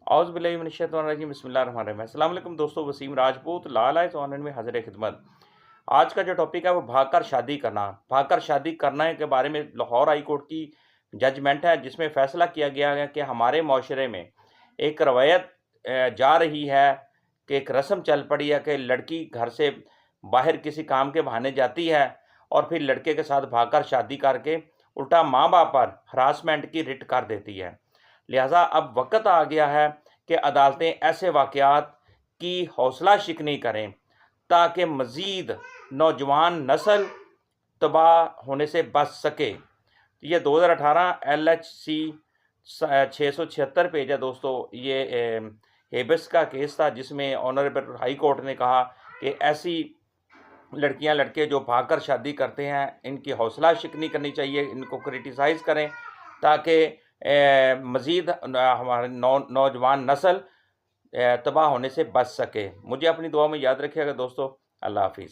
औज़ बिल्लाहि मिनश्शैतानिर्रजीम बिस्मिल्लाहिर्रहमानिर्रहीम। अस्सलाम वालेकुम दोस्तों, वसीम राजपूत लाल आइज़ ऑनलाइन में हाज़िर खिदमत। आज का जो टॉपिक है वो भागकर शादी करना। भागकर शादी करने के बारे में लाहौर हाई कोर्ट की जजमेंट है, जिसमें फ़ैसला किया गया है कि हमारे माशरे में एक रवायत जा रही है कि एक रस्म चल पड़ी है कि लड़की घर से बाहर किसी काम के बहाने जाती है और फिर लड़के के साथ भागकर शादी करके उल्टा माँ बाप पर हरासमेंट की रिट कर देती है। लिहाजा अब वक्त आ गया है कि अदालतें ऐसे वाक़यात की हौसला शिकनी करें ताकि मज़ीद नौजवान नस्ल तबाह होने से बच सके। ये 2018 LHC 676 पेज है दोस्तों। ये हेबस का केस था, जिसमें ऑनरेबल हाई कोर्ट ने कहा कि ऐसी लड़कियां लड़के जो भागकर शादी करते हैं, इनकी हौसला शिकनी करनी चाहिए, इनको क्रिटिसाइज़ करें ताकि मज़ीद हमारे नौजवान नस्ल तबाह होने से बच सके। मुझे अपनी दुआ में याद रखिएगा दोस्तों। अल्लाह हाफिज़।